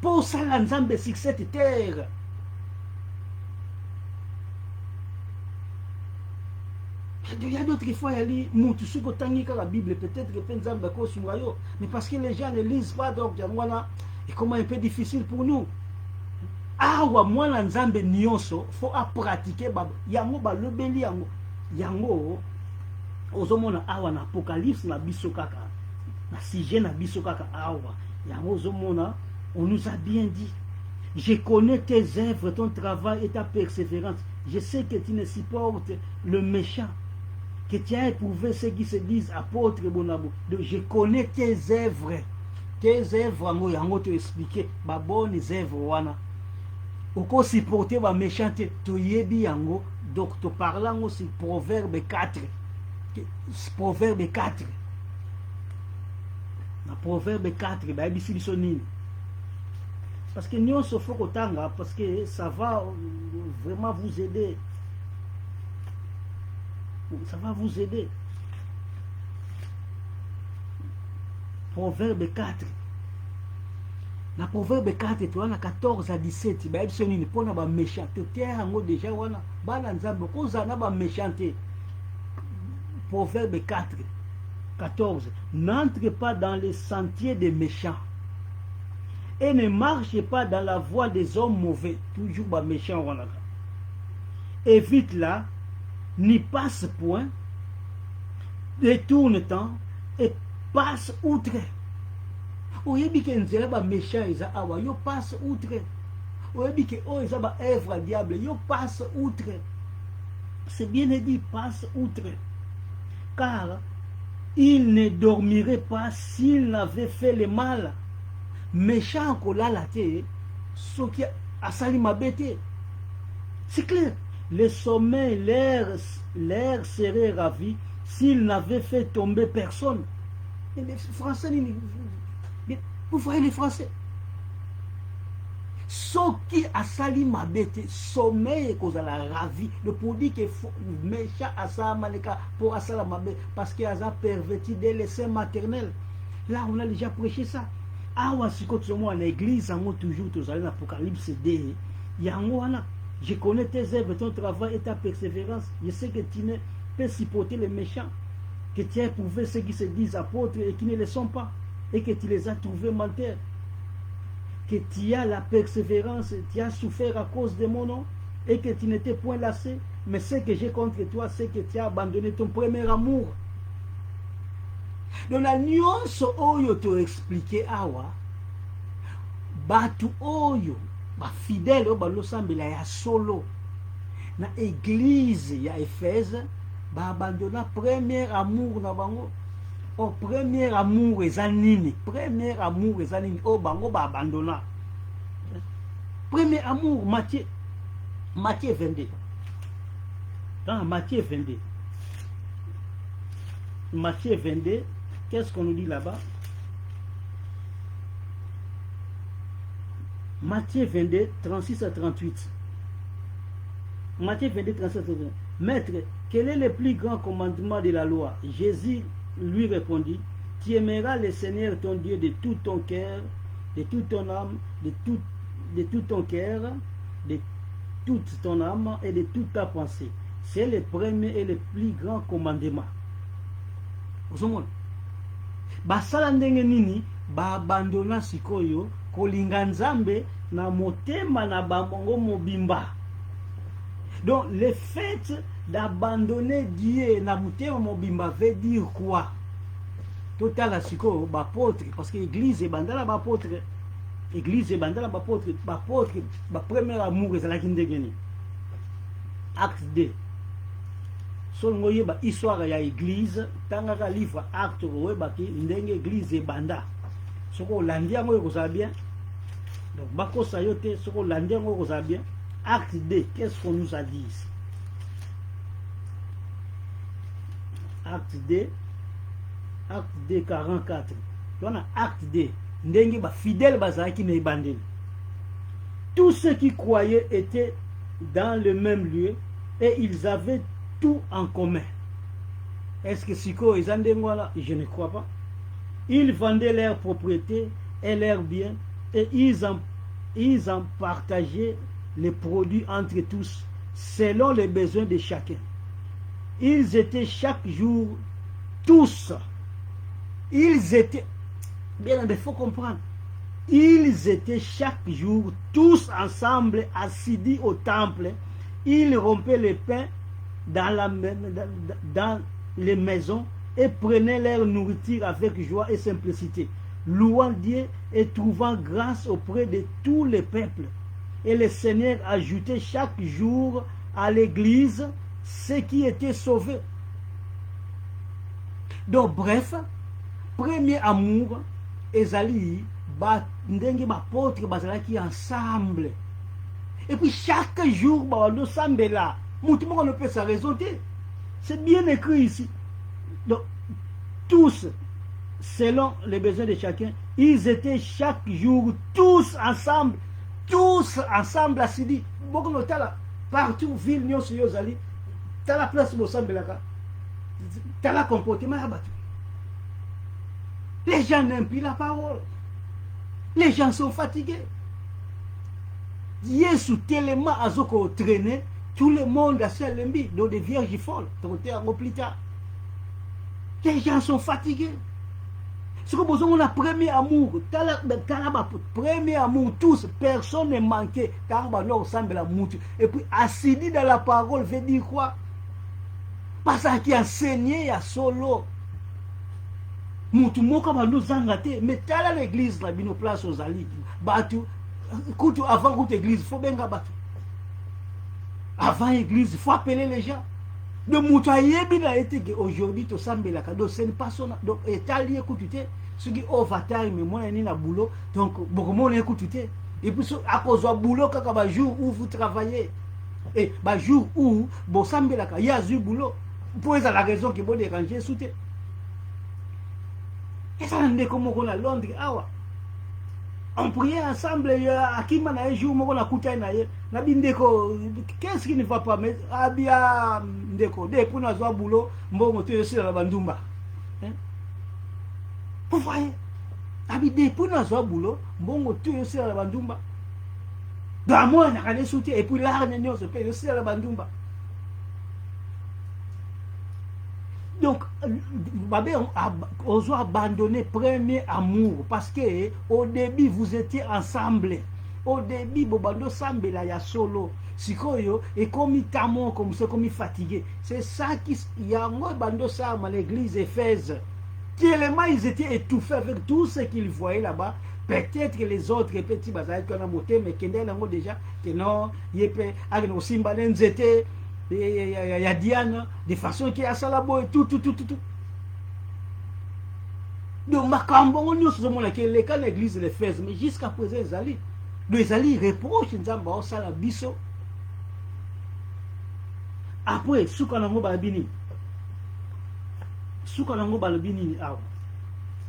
Pour osala nzambe sur cette terre. Il y a d'autres fois, il y a la Bible, peut-être que mais parce que les gens ne lisent pas, donc et comment un peu difficile pour nous. Ah, moi, l'ensemble nyonso, faut pratiquer. Yango ba lebeli yango. Ozomona awa na Apocalypse na biso kaka, na sujet na biso kaka awa. Yango ozomona, on nous a bien dit. Je connais tes œuvres, ton travail et ta persévérance. Je sais que tu ne supportes le méchant, que tu as éprouvé ceux qui se disent apôtres Bonabo. Donc je connais tes œuvres. Tes œuvres, yango te expliquer, ba bonnes œuvres wana. Oko supporter ba méchanté, to yebi yango. Donc to parlant aussi Proverbe 4. Proverbe 4. Na Proverbe 4, ba ebisi biso nini? Parce que nous sommes faut kotanga, parce que ça va vraiment vous aider. Ça va vous aider. Proverbe 4. Na Proverbe 4, tu as 14 à 17. Ba ebisi nini pona ba méchant. Tu terre ngo déjà wana bana nzambe ko zana ba méchanté. Proverbe 4, 14. N'entre pas dans les sentiers des méchants et ne marche pas dans la voie des hommes mauvais. Toujours bas méchants. Évite-la, n'y passe point, détourne-t'en et passe outre. Oyebi ke nzela ba méchants isa awa yo passe outre. Oyebi ke o isa ba œuvre diable yo passe outre. C'est bien dit, passe outre. Car il ne dormirait pas s'il n'avait fait le mal. Méchant kolala te, soki asali mabete. C'est clair. Le sommeil, l'air serait ravi s'il n'avait fait tomber personne. Et les Français, vous voyez les Français. Soki asali mabete, sommeil kozala ravi. Le pour dire que méchant asala maleka pour asala mabete parce qu'il a perverti dès les seins maternels. Là, on a déjà prêché ça. Awa siko tsomo en église, on toujours tous allés dans l'Apocalypse 2. Yango wana Je connais tes œuvres, ton travail et ta persévérance. Je sais que tu ne peux supporter les méchants, que tu as éprouvé ceux qui se disent apôtres et qui ne le sont pas, et que tu les as trouvés menteurs, que tu as la persévérance, tu as souffert à cause de mon nom, et que tu n'étais point lassé. Mais ce que j'ai contre toi, c'est que tu as abandonné ton premier amour. Donc la nuance oyo to expliquer awa, batu oyo ba fidèle ba losambela ya solo na église ya Éphèse ba abandonna premier amour na bango. O premier amour eza nini? Premier amour eza nini? O bango ba abandonna. Premier amour, Matthieu 22. Dans Matthieu 22. Matthieu 22, qu'est-ce qu'on nous dit là-bas? Matthieu 22, 36 à 38. Matthieu 22, 37 à 38. Maître, quel est le plus grand commandement de la loi? Jésus lui répondit, tu aimeras le Seigneur ton Dieu de tout ton cœur, de toute ton âme, de tout ton cœur, de toute ton âme et de toute ta pensée. C'est le premier et le plus grand commandement. Ozomona basala ndenge nini ba abandona sikoyo kolinga Nzambe na motema na bango mobimba. Donc le fait d'abandonner Dieu na motema mobimba veut dire quoi? Total sikoyo ba apôtre, parce que l'église est bandala ba apôtre, église est bandala ba apôtre, ba premier amour ezalaki ndenge nini? Acte 2. Solongo yeba histoire ya église, tangaka livre acte weba ki ndenge église ebanda. Soko landi yango ekozala bien. Donc bakosa yo te soko landi yango ekozala bien. Acte 2, qu'est-ce qu'on nous a dit ici? Acte 2 44. Donc acte 2, ndenge ba fidèle bazalaki na ebandeli. Tous ceux qui croyaient étaient dans le même lieu et ils avaient tout en commun. Est-ce que Siko et Zandengwala? Je ne crois pas. Ils vendaient leurs propriétés et leurs biens et ils en partageaient les produits entre tous selon les besoins de chacun. Ils étaient chaque jour tous. Ils étaient, bien, il faut comprendre. Ils étaient chaque jour tous ensemble assidus au temple. Ils rompaient le pain dans les maisons et prenaient leur nourriture avec joie et simplicité, louant Dieu et trouvant grâce auprès de tous les peuples. Et le Seigneur ajoutait chaque jour à l'église ceux qui étaient sauvés. Donc bref, premier amour, ezali ndenge bapôtre bazalaki ensemble. Et puis chaque jour, nous sommes là. Moutimon ne peut se raisonner. C'est bien écrit ici. Donc, tous, selon les besoins de chacun, ils étaient chaque jour tous ensemble à Sidi. Beaucoup de temps, partout, ville, Nyon, Yozali, tu as la place où tu as la comportement. Les gens n'aiment plus la parole. Les gens sont fatigués. Yesu tellement azoko traîner, tout le monde a ses lembi, dans des vierges folles, plus tard. Les gens sont fatigués. Ce que besoin on a premier amour, premier amour tous, personne n'est manqué, car on ressemble à mouture. Et puis assidus dans la parole veut dire quoi? Parce qu'il enseigné à solo. Moutou moka ba nous engâter, mais t'as l'église là, bino place aux alliés, batu. Avant toute église, il faut bien battre. Avant l'église, il faut appeler les gens. De Moutaye, bien été aujourd'hui, tu sens la cadeau, c'est une personne. Donc, étalé, écoutez, ce qui est au vatar, mais moi, il y a un boulot. Donc, beaucoup de monde écoutez. Et puis, à cause du boulot, quand il y a un jour où vous travaillez, et un jour où vous savez il y a un boulot, vous pouvez avoir la raison que vous dérangez, soutez. Et ça, on est comme on a Londres, ah ouais. On priait ensemble, à qui m'a un jour, on a coupé na bindeko, qu'est-ce qui ne va pas, mais abia ndeko, dès pour nous avoir boulot, bon, tu es sur la bandumba. Vous voyez, dès pour nous avoir boulot, bon, tu es sur la bandumba. Dans moi, on a des soutiens. Et puis là, on se paye aussi à la bandumba. Donc, on doit abandonner premier amour. Parce que au début, vous étiez ensemble. Au début, Bobando Sambela ya solo. Sikoyo, et comme il tamo, comme ça, comme il fatigué. C'est ça qui y a un bando Sam à l'église Éphèse. Tellement ils étaient étouffés avec tout ce qu'ils voyaient là-bas. Peut-être que les autres petits bazar qui ont monté, mais qui ont déjà, que non, il y a aussi étaient, il y a Diane, de façon qu'il y a Salabo et tout. Donc, ma cambon, nous sommes là, que l'église Éphèse, mais jusqu'à présent, les alliés reprochent, ils ont ça la biso. Après, ce qu'on a balbini, c'est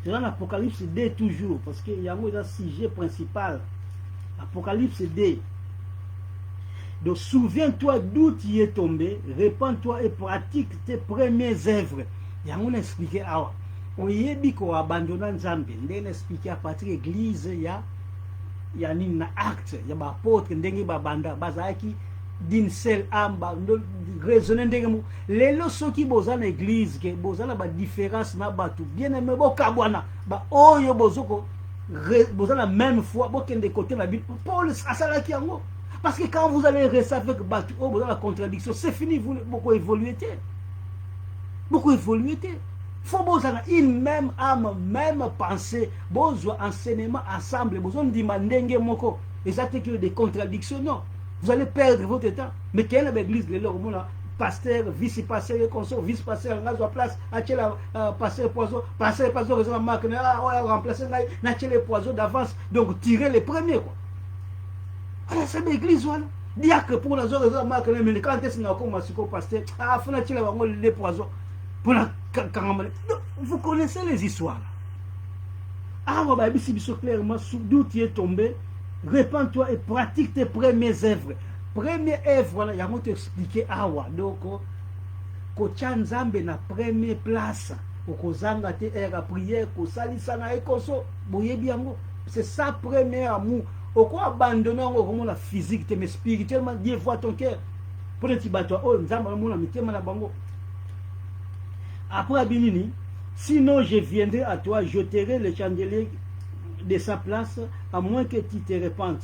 dans l'Apocalypse D toujours, parce qu'il y a un sujet principal. Apocalypse D. Donc, souviens-toi d'où tu es tombé, répands-toi et pratique tes premières œuvres. Il y a un expliqué, on y est dit qu'on a abandonné Nzambe. On a expliqué à partir de l'église, il y a un acte, il y a un apôtre, il y a un banda, d'une seule âme, raisonner ndenge les leçons qui boza dans l'église que boza na ba différence na batu bien aimé bokabwana ba oyo bozoko boza la même foi bokende côté la Bible Paul asala ki yango parce que quand vous allez rester avec batu oh boza la contradiction c'est fini vous beaucoup évoluer faut boza une même âme même pensée bozo enseignement ensemble bozo ndima ndenge moko et ça c'est que des contradictions non. Vous allez perdre votre temps. Mais quelle est l'église? Pasteur, vice-pasteur, consort, vice-pasteur, on a place, pasteur poison, raison marque, remplacer, les poisons d'avance. Donc, tirer les premiers, quoi. Alors, c'est l'église, voilà. Dire que pour la raison marque, mais quand est-ce qu'on a pasteur, faut tirer les poisons. Pour la vous connaissez les histoires. Clairement, d'où tu es tombé. Répands-toi et pratique tes premières œuvres. Première œuvre, il y a un expliqué awa. Donc, Kocha Nzambe na première place. Okozanga te era prière, kosalisa na ekoso, boye biango. C'est ça premier amour. Oko abandonner comme la physique, mais spirituellement Dieu voit ton cœur. Pour le tibato, oh Nzambe na mitema na bango. Après Abinini, sinon je viendrai à toi, jeterai le chandelier de sa place, à moins que tu te répandes.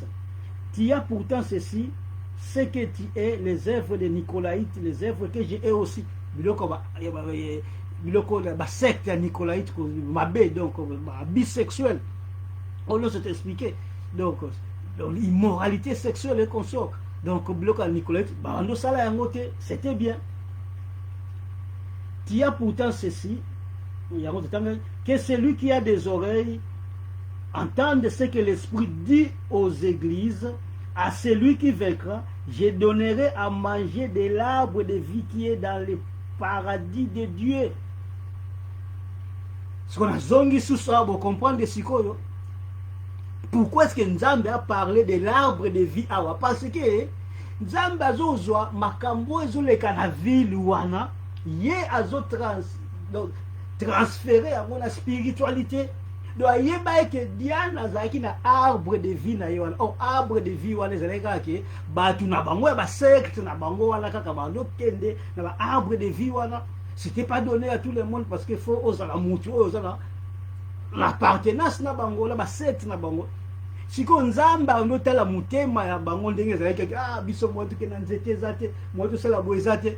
Tu as pourtant ceci, ce que tu es, les œuvres de Nicolaïtes, les œuvres que j'ai aussi. La secte Nicolaïte, ma baie, donc bisexuel. On nous s'est expliqué. Donc, l'immoralité sexuelle et consort. Donc, bloc Nicolaïte, c'était bien. Tu as pourtant ceci, que celui qui a des oreilles entende ce que l'Esprit dit aux églises. À celui qui vaincra, je donnerai à manger de l'arbre de vie qui est dans le paradis de Dieu. Ce qu'on a zongi sous ça, vous comprenez ce que pourquoi est-ce que Nzambe a parlé de l'arbre de vie? Parce que Nzambe a zozwa makambo ezoleka na ville wana ye azo transférer à mon spiritualité. Donc, il y a que Diane a arbre de vie na yon. Oh, arbre de vie wana zeleka ke batu na bango ba secte na bango wana kaka bando kende na arbre de vie wana. C'était pas donné à tout le monde parce qu'il faut oser la mutu, oser l'appartenance na bango la ba secte na bango. Siko Nzamba ndo tala mutema ya bango ndenge zeleka biso moto ke na nzete zate, moto sala boezate.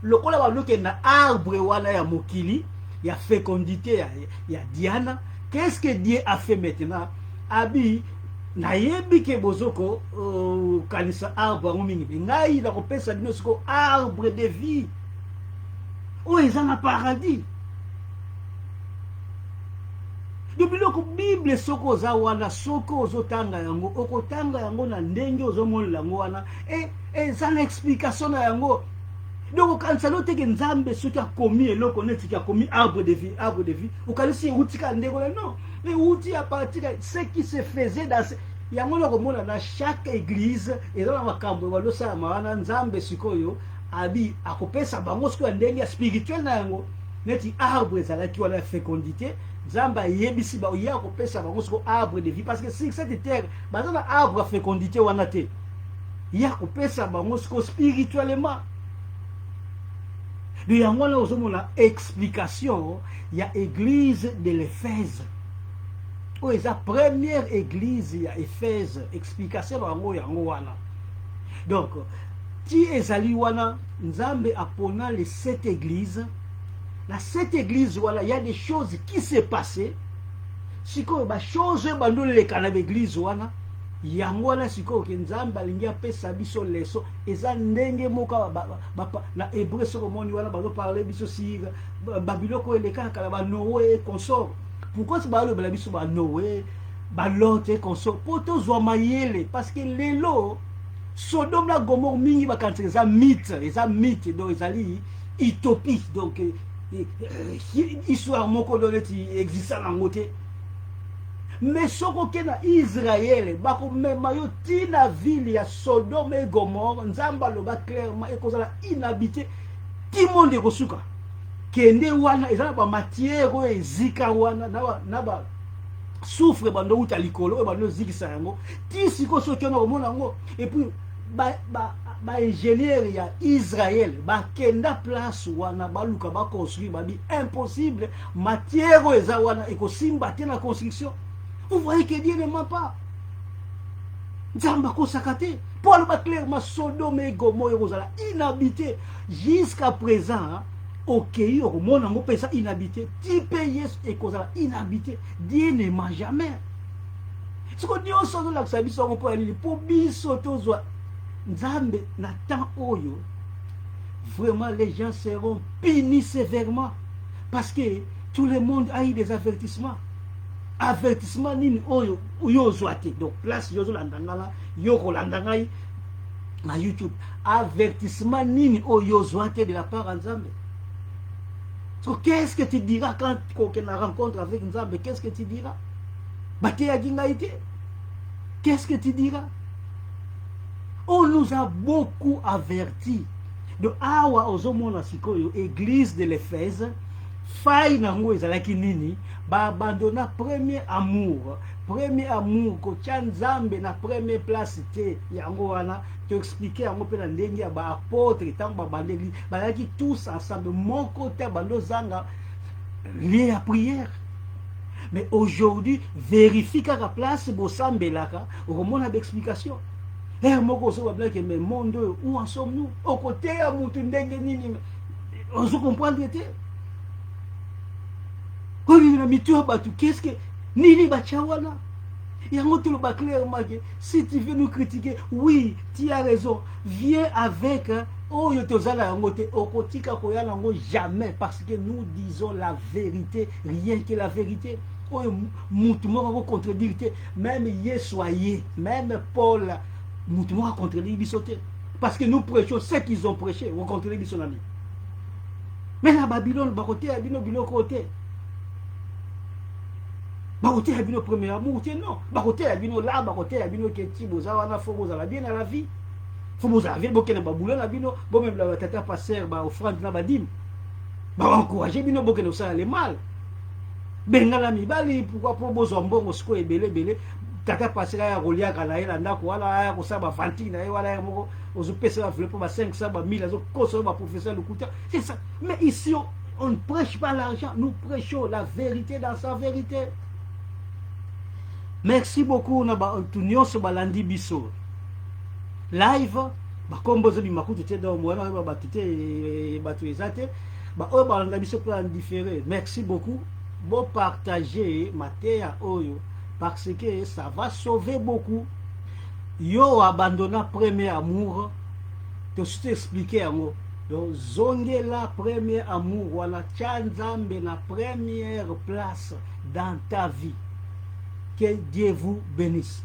Lokola ba loke na arbre wana ya mokili, ya fécondité ya Diana. Qu'est-ce que Dieu a fait maintenant? Abi na yebi ke bozoko kanisa arbre mingi ngai na kopesa dino siko arbre de vie. O ezana paradis. Depuis loko Bible soko za wana soko ozotanga yango okotanga yango na ndenge ozomona yango wana ezana explication na yango. Donc quand ça note que Nzambe ce qui a commis et l'autre connaît qui a commis arbre de vie ou quand si outika ndeko non mais outil à partir de ce qui se faisait dans il y a mon remona dans chaque église et dans la makambo walo sa maana Nzambe sikoyo abi akopesa bango ce que ndenge spirituel na yango neti arbre za la qui wala fécondité Zamba yebisi ba ya ko pesa ba ko arbre de vie parce que si cette terre ba na arbre fécondité wana te ya ko pesa ba ko spirituellement. De yango na ozomona explication ya église de l'Éphèse. Oh, eza première église ya Éphèse, explication yango wana. Donc ti ezali wana Nzambe apona les 7 églises. Dans cette église, voilà, il y a des choses qui s'est passées. Si quoi, bah chose, bah nous les canaux d'église, voilà, il y a moi là, si quoi, que Nzamba lingia pe sabi sur les so, et ça n'enge moka, la hébreu sur le monde, voilà, bah nous parler biso si, Babylone quoi, les cas, bah Noé et consort. Pourquoi c'est bah le biso bah Noé, bah l'autre et consort, pour tous voir maïele, parce que les lots, Sodome la Gomorrhe mingi bah quand c'est un mythe, donc ils allaient utopie, donc histoire moko donné qui existe en côté mais soko ke na Israël bako mema yo tina ville ya Sodome et Gomorrhe Nzamba loba clairement et kozala inhabité ti monde kosuka kende wana ezala ba matière o ezika wana na ba souffre bando uta likolo bando zikisa yango ti siko soki na komona ngo et puis ba ingénieur ya Israël ba kenda place wana baluka ba construire ba bi impossible matière eza wana ekosimba te na construction. Vous voyez que Dieu ne ment pas. Nzamba ko sakate Paul ba clairement Sodome et Gomorrhe kozala inhabité jusqu'à présent. OK, au monde on peut ça inhabité ti pays et kozala inhabité. Dieu ne ment jamais. Ce que Dieu sort la sabiso on peut aller pour biso tozwa Nzambe na temps oyo vraiment les gens seront punis sévèrement parce que tout le monde a eu des avertissements nini oyo yo zoate donc place yo landanga yo kolandanga na YouTube avertissement nini oyo zoate de la part de Nzambe. So qu'est-ce que tu diras quand tu as rencontre avec Nzambe? Qu'est-ce que tu diras? Batea gingaïté. Qu'est-ce que tu diras? On nous a beaucoup avertis. De awa ozomona sikoyo église de l'Éphèse faille nango ezalaki nini ba abandonna premier amour ko Nzambe na première place te yango wana te expliquer yango pe na ndenge ya ba apôtre tant ba bandeli balaki tous ensemble mon côté bando zanga lié à prière. Mais aujourd'hui vérifie qu'à la place bosambelaka omona d'explication. Et moko so ba que mais monde où en sommes-nous au côté à mutu ndenge nini on se comprend te ko ni na mitu batu qu'est-ce que nini ba chawana yango tout le ba clairement que si tu veux nous critiquer oui tu as raison viens avec oh yo tozala yango te okotika koyana yango jamais parce que nous disons la vérité rien que la vérité. Oh mutu moko contredire te même Yesoye même Paul nous contredire bisoté parce que nous prêchons ce qu'ils ont prêché on contredire bisonami. Mais la Babylone ba côté abino bino côté ba côté abino premier amour non ba côté abino là ba côté abino que ti boza wana faut boza la bien à la vie faut boza la vie bokena ba boulana bino bon même la tata passer ba offrande na badim ba encourager bino bokena ça le mal bengala mibali pourquoi pour bozo mbongo siko ebele tata passer ya rolia kana ela ndako wala ya kosaba vantine na wala ya moko ozopesa la fleur pour 500 1000 azo koso ba professeur Lukuta c'est ça. Mais ici on ne prêche pas l'argent, nous prêchons la vérité dans sa vérité. Merci beaucoup na ba tunyoso balandi biso live ba kombozo bi makutu te do mo na ba tete ba tu ezate ba o balanda biso plan différé. Merci beaucoup. Bon partager matéa oyo parce que ça va sauver beaucoup. Yo abandonna premier amour te expliquer yango donc zongela premier amour wala Nzambe na première place dans ta vie. Que Dieu vous bénisse.